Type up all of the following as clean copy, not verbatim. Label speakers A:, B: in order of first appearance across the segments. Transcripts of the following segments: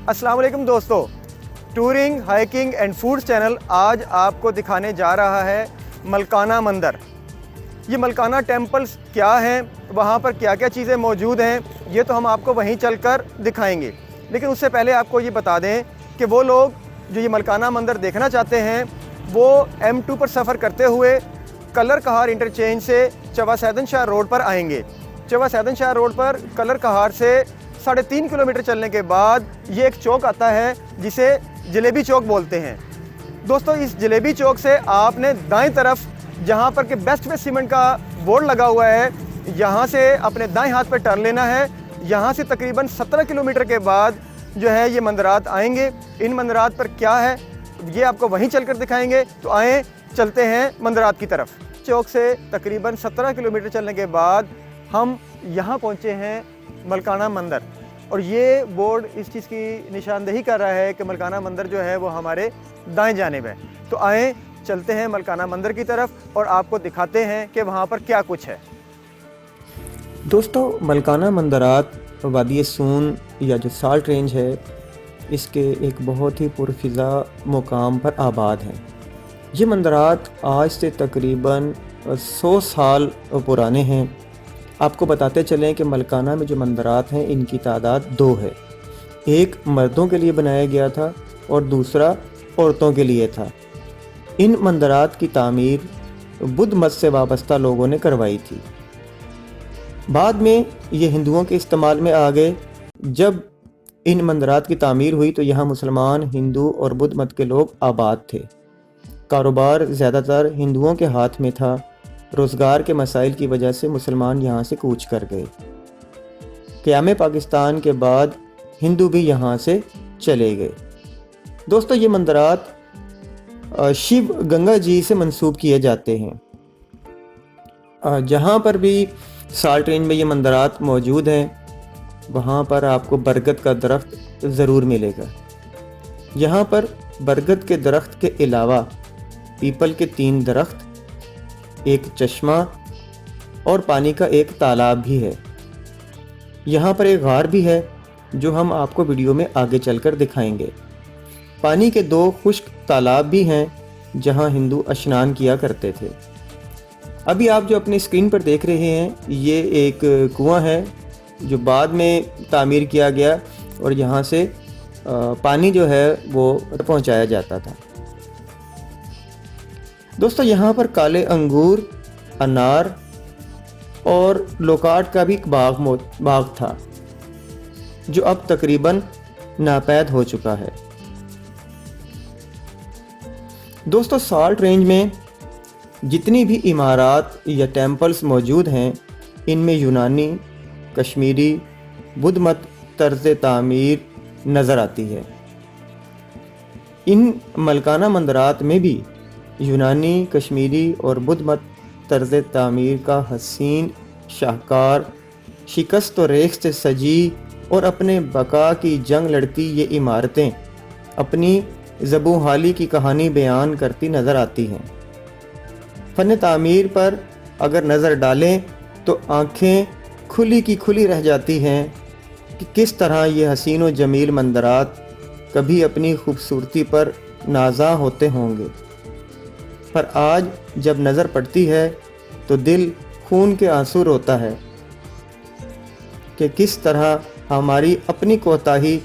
A: अस्सलाम वालेकुम दोस्तों, touring, hiking and food channel आज आपको दिखाने जा रहा है मलकाना मंदिर। ये मलकाना टेम्पल्स क्या हैं, वहाँ पर क्या क्या चीज़ें मौजूद हैं, ये तो हम आपको वहीं चलकर दिखाएंगे। लेकिन उससे पहले आपको ये बता दें कि वो लोग जो ये मलकाना मंदिर देखना चाहते हैं वो M2 पर सफ़र करते हुए कलर कहार इंटरचेंज से चवा सैदन शाह रोड पर आएंगे। चवा सैदन शाह रोड पर कलर कहार से 3.5 किलोमीटर चलने के बाद ये एक चौक आता है जिसे जलेबी चौक बोलते हैं। दोस्तों, इस जलेबी चौक से आपने दाएं तरफ जहां पर कि बेस्ट वे सीमेंट का बोर्ड लगा हुआ है, यहां से अपने दाएं हाथ पर टर्न लेना है। यहां से तकरीबन 17 किलोमीटर के बाद जो है ये मंदिरात आएंगे। इन मंदिरात पर क्या है ये आपको वहीं चलकर दिखाएंगे। तो आएँ चलते हैं मंदिरात की तरफ। चौक से तकरीबन 17 किलोमीटर चलने के बाद हम यहाँ पहुँचे हैं मलकाना मंदिर, और ये बोर्ड इस चीज़ की निशानदेही कर रहा है कि मलकाना मंदिर जो है वो हमारे दाएं जानिब है। तो आएँ चलते हैं मलकाना मंदिर की तरफ और आपको दिखाते हैं कि वहाँ पर क्या कुछ है।
B: दोस्तों, मलकाना मंदिरात वादी सून या जो साल्ट रेंज है इसके एक बहुत ही पुरफिज़ा मुकाम पर आबाद हैं। ये मंदिरात आज से तकरीबन 100 साल पुराने हैं। आपको बताते चलें कि मलकाना में जो मंदिरात हैं इनकी तादाद 2 है। एक मर्दों के लिए बनाया गया था और दूसरा औरतों के लिए था। इन मंदिरात की तामीर बुद्ध मत से वाबस्ता लोगों ने करवाई थी। बाद में ये हिंदुओं के इस्तेमाल में आ गए। जब इन मंदिरात की तामीर हुई तो यहाँ मुसलमान, हिंदू और बुद्ध मत के लोग आबाद थे। कारोबार ज़्यादातर हिंदुओं के हाथ में था। रोज़गार के मसाइल की वजह से मुसलमान यहाँ से कूच कर गए। क़याम पाकिस्तान के बाद हिंदू भी यहाँ से चले गए। दोस्तों, ये मंदिरात शिव गंगा जी से मंसूब किए जाते हैं। जहाँ पर भी साल्ट रेंज में ये मंदिरात मौजूद हैं वहाँ पर आपको बरगद का दरख्त ज़रूर मिलेगा। यहाँ पर बरगद के दरख्त के अलावा पीपल के 3 दरख्त, एक चश्मा और पानी का एक तालाब भी है। यहाँ पर एक गार भी है जो हम आपको वीडियो में आगे चलकर दिखाएंगे। पानी के 2 खुश्क तालाब भी हैं जहाँ हिंदू स्नान किया करते थे। अभी आप जो अपनी स्क्रीन पर देख रहे हैं ये एक कुआं है जो बाद में तामीर किया गया और यहाँ से पानी जो है वो पहुँचाया जाता था। दोस्तों, यहाँ पर काले अंगूर, अनार और लोकाट का भी एक बाग था जो अब तकरीबन नापैद हो चुका है। दोस्तों, साल्ट रेंज में जितनी भी इमारत या टेम्पल्स मौजूद हैं इनमें यूनानी, कश्मीरी, बुद्ध मत तर्ज़ तामीर नज़र आती है। इन मलकाना मंदिरात में भी यूनानी, कश्मीरी और बुद्ध मत तर्ज़ तामीर का हसीन, शाहकार, शिकस्त और रेख से सजी और अपने बका की जंग लड़ती ये इमारतें अपनी ज़बू हाली की कहानी बयान करती नज़र आती हैं। फ़न तामीर पर अगर नज़र डालें तो आँखें खुली की खुली रह जाती हैं कि किस तरह ये हसीन व जमील मंदिरात कभी अपनी खूबसूरती पर नाज़ा होते होंगे, पर आज जब नज़र पड़ती है तो दिल खून के आंसू रोता है कि किस तरह हमारी अपनी कोताही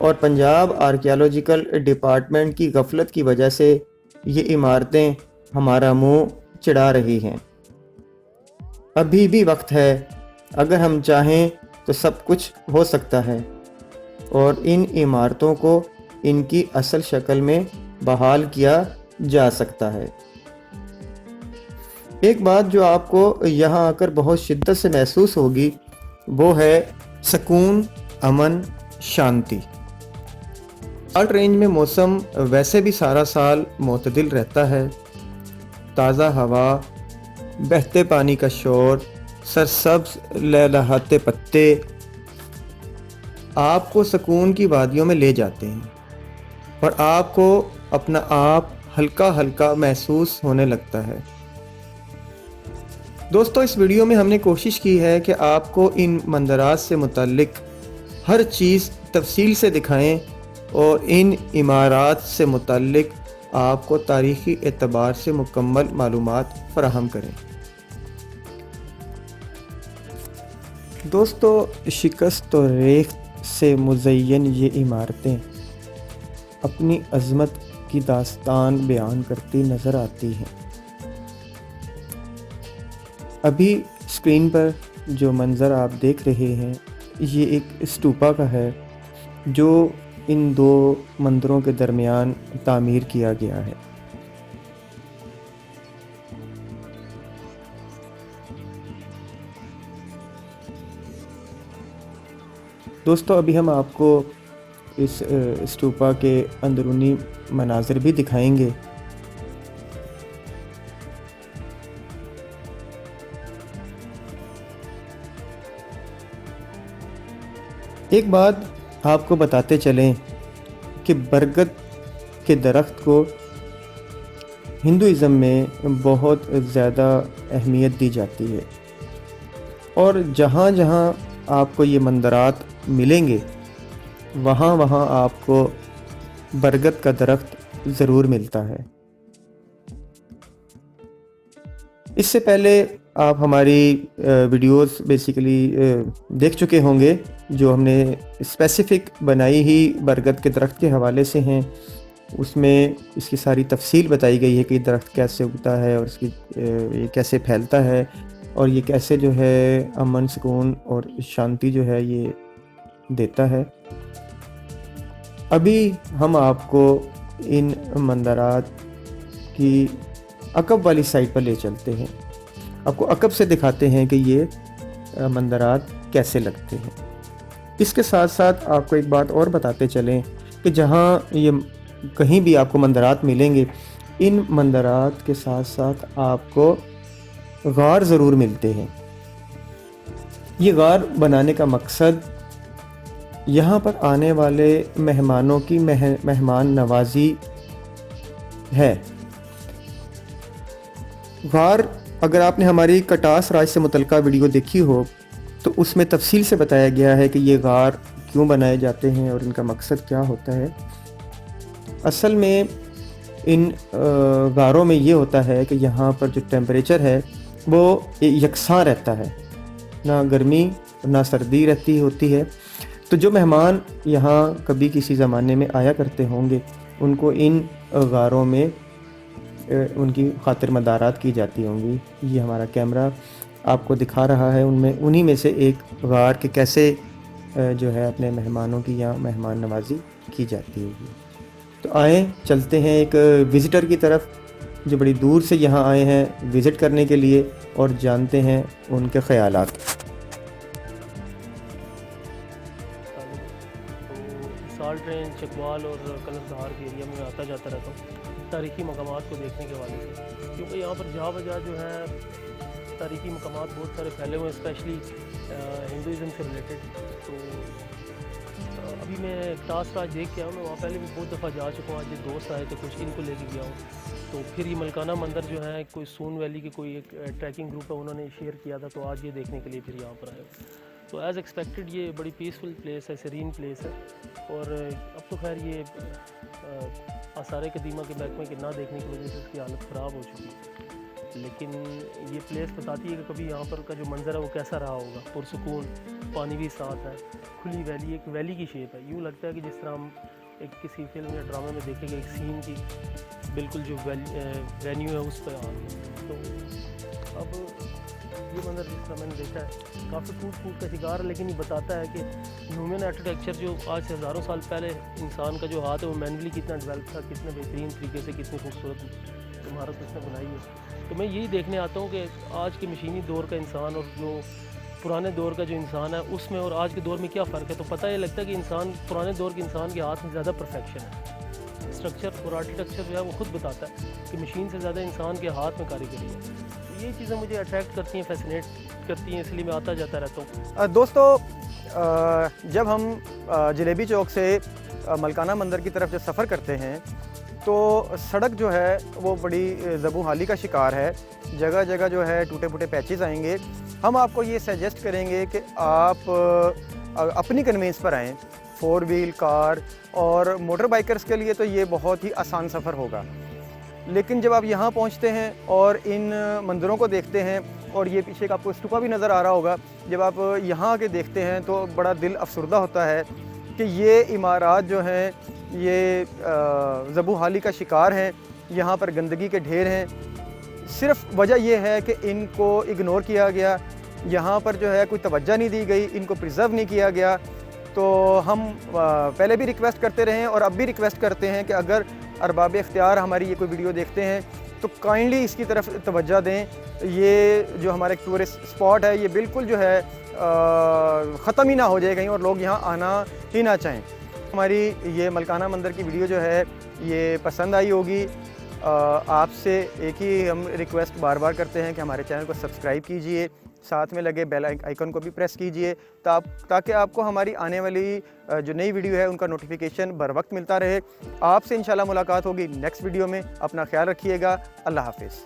B: और पंजाब आर्कियोलॉजिकल डिपार्टमेंट की गफलत की वजह से ये इमारतें हमारा मुंह चिढ़ा रही हैं। अभी भी वक्त है, अगर हम चाहें तो सब कुछ हो सकता है और इन इमारतों को इनकी असल शक्ल में बहाल किया जा सकता है। एक बात जो आपको यहाँ आकर बहुत शिद्दत से महसूस होगी वो है सुकून, अमन, शांति। साल्ट रेंज में मौसम वैसे भी सारा साल मुतदिल रहता है। ताज़ा हवा, बहते पानी का शोर, सरसब्ज लहलहाते पत्ते आपको सुकून की वादियों में ले जाते हैं और आपको अपना आप हल्का हल्का महसूस होने लगता है। दोस्तों, इस वीडियो में हमने कोशिश की है कि आपको इन मंदिरात से मुतल्लिक हर चीज़ तफसील से दिखाएं اور ان عمارات سے متعلق آپ کو تاریخی اعتبار سے مکمل معلومات فراہم کریں۔ دوستو، شکست و ریخت سے مزین یہ عمارتیں اپنی عظمت کی داستان بیان کرتی نظر آتی ہیں۔ ابھی اسکرین پر جو منظر آپ دیکھ رہے ہیں یہ ایک اسٹوپا کا ہے جو ان دو مندروں کے درمیان تعمیر کیا گیا ہے۔ دوستو، ابھی ہم آپ کو اس اسٹوپا کے اندرونی مناظر بھی دکھائیں گے۔ ایک بات آپ کو بتاتے چلیں کہ برگد کے درخت کو ہندوازم میں بہت زیادہ اہمیت دی جاتی ہے، اور جہاں جہاں آپ کو یہ مندرات ملیں گے وہاں وہاں آپ کو برگد کا درخت ضرور ملتا ہے۔ اس سے پہلے آپ ہماری ویڈیوز بیسیکلی دیکھ چکے ہوں گے جو ہم نے اسپیسیفک بنائی ہی برگد کے درخت کے حوالے سے ہیں۔ اس میں اس کی ساری تفصیل بتائی گئی ہے کہ یہ درخت کیسے اگتا ہے اور اس کی یہ کیسے پھیلتا ہے اور یہ کیسے جو ہے امن، سکون اور شانتی جو ہے یہ دیتا ہے۔ ابھی ہم آپ کو ان مندرات کی عقب والی سائڈ پر لے چلتے ہیں، آپ کو عقب سے دکھاتے ہیں کہ یہ مندرات کیسے لگتے ہیں۔ اس کے ساتھ ساتھ آپ کو ایک بات اور بتاتے چلیں کہ جہاں یہ کہیں بھی آپ کو مندرات ملیں گے، ان مندرات کے ساتھ ساتھ آپ کو غار ضرور ملتے ہیں۔ یہ غار بنانے کا مقصد یہاں پر آنے والے مہمانوں کی مہمان نوازی ہے۔ غار، اگر آپ نے ہماری کٹاس راج سے متعلقہ ویڈیو دیکھی ہو تو اس میں تفصیل سے بتایا گیا ہے کہ یہ غار کیوں بنائے جاتے ہیں اور ان کا مقصد کیا ہوتا ہے۔ اصل میں ان غاروں میں یہ ہوتا ہے کہ یہاں پر جو ٹیمپریچر ہے وہ یکساں رہتا ہے، نہ گرمی نہ سردی رہتی ہوتی ہے، تو جو مہمان یہاں کبھی کسی زمانے میں آیا کرتے ہوں گے ان کو ان غاروں میں ان کی خاطر مدارات کی جاتی ہوں گی۔ یہ ہمارا کیمرہ آپ کو دکھا رہا ہے انہی میں سے ایک غار کے کیسے جو ہے اپنے مہمانوں کی یہاں مہمان نوازی کی جاتی ہوگی۔ تو آئیں چلتے ہیں ایک وزٹر کی طرف جو بڑی دور سے یہاں آئے ہیں وزٹ کرنے کے لیے، اور جانتے ہیں ان کے خیالات۔
C: سالٹ رینج، چکوال اور کلر دہار کے ایریا میں آتا جاتا رہتا ہوں تاریخی مقامات کو دیکھنے کے حوالے سے، کیونکہ یہاں پر جہاں بجا جو ہے تاریخی مقامات بہت سارے پھیلے ہوئے ہیں، اسپیشلی ہندوازم سے ریلیٹڈ۔ تو ابھی میں ٹاس راج دیکھ کے آیا ہوں، میں وہاں پہلے بھی بہت دفعہ جا چکا ہوں۔ آج یہ دوست آئے تھے کچھ، ان کو لے کے گیا ہوں۔ تو پھر یہ ملکانہ مندر جو ہے کوئی سون ویلی کی کوئی ایک ٹریکنگ گروپ ہے، انہوں نے شیئر کیا تھا، تو آج یہ دیکھنے کے لیے پھر یہاں پر آئے ہوں۔ تو ایز ایکسپیکٹڈ یہ بڑی پیسفل پلیس ہے، سرین پلیس ہے، اور اب تو خیر یہ آثار قدیمہ کے محکمے کے نہ دیکھنے کی وجہ سے اس کی حالت خراب ہو چکی ہے، لیکن یہ پلیس بتاتی ہے کہ کبھی یہاں پر کا جو منظر ہے وہ کیسا رہا ہوگا۔ پرسکون، پانی بھی ساتھ ہے، کھلی ویلی، ایک ویلی کی شیپ ہے، یوں لگتا ہے کہ جس طرح ہم ایک کسی فلم یا ڈرامے میں دیکھیں گے ایک سین کی بالکل جو وینیو ہے اس پہ آ گئی۔ تو اب یہ منظر جس طرح میں نے دیکھا ہے کافی ٹوٹ کا شکار ہے، لیکن یہ بتاتا ہے کہ ہیومن آرکیٹیکچر جو آج سے ہزاروں سال پہلے انسان کا جو ہاتھ ہے وہ مینولی کتنا ڈیولپ تھا، کتنے بہترین طریقے سے کتنی خوبصورت عمارت اس نے بنائی ہے۔ تو میں یہی دیکھنے آتا ہوں کہ آج کے مشینی دور کا انسان اور جو پرانے دور کا جو انسان ہے اس میں اور آج کے دور میں کیا فرق ہے۔ تو پتہ یہ لگتا ہے کہ انسان پرانے دور کے انسان کے ہاتھ میں زیادہ پرفیکشن ہے، اسٹرکچر اور آرکیٹیکچر جو ہے وہ خود بتاتا ہے کہ مشین سے زیادہ انسان کے ہاتھ میں کاریگری ہے۔ تو یہ چیزیں مجھے اٹریکٹ کرتی ہیں، فیسینیٹ کرتی ہیں، اس لیے میں آتا جاتا رہتا ہوں۔
A: دوستو، جب ہم جلیبی چوک سے ملکانہ مندر کی طرف جب سفر کرتے ہیں تو سڑک جو ہے وہ بڑی زبوں حالی کا شکار ہے، جگہ جگہ جو ہے ٹوٹے پھوٹے پیچز آئیں گے۔ ہم آپ کو یہ سجیسٹ کریں گے کہ آپ اپنی کنوینس پر آئیں، 4 व्हील कार और मोटर बाइकर्स के लिए तो ये बहुत ही आसान सफ़र होगा। लेकिन जब आप यहाँ पहुँचते हैं और इन मंदिरों को देखते हैं, और ये पीछे का आपको स्तूपा भी नज़र आ रहा होगा, जब आप यहाँ आके देखते हैं तो बड़ा दिल अफसरदा होता है कि ये इमारत जो हैं ये ज़बू हाली का शिकार हैं। यहाँ पर गंदगी के ढेर हैं, सिर्फ वजह यह है कि इनको इग्नोर किया गया, यहाँ पर जो है कोई तवज्जो नहीं दी गई, इनको प्रिजर्व नहीं किया गया। तो हम पहले भी रिक्वेस्ट करते रहे हैं और अब भी रिक्वेस्ट करते हैं कि अगर अरबाब इख्तियार हमारी ये कोई वीडियो देखते हैं तो काइंडली इसकी तरफ तवज्जो दें। ये जो हमारे टूरिस्ट स्पॉट है ये बिल्कुल जो है ख़त्म ही ना हो जाए कहीं और लोग यहाँ आना ही ना चाहें। हमारी ये मलकाना मंदिर की वीडियो जो है ये पसंद आई होगी। आपसे एक ही हम रिक्वेस्ट बार बार करते हैं कि हमारे चैनल को सब्सक्राइब कीजिए, साथ में लगे बेल आइकन को भी प्रेस कीजिए ताकि आपको हमारी आने वाली जो नई वीडियो है उनका नोटिफिकेशन बर वक्त मिलता रहे। आपसे इंशाल्लाह मुलाकात होगी नेक्स्ट वीडियो में। अपना ख्याल रखिएगा। अल्लाह हाफिज़।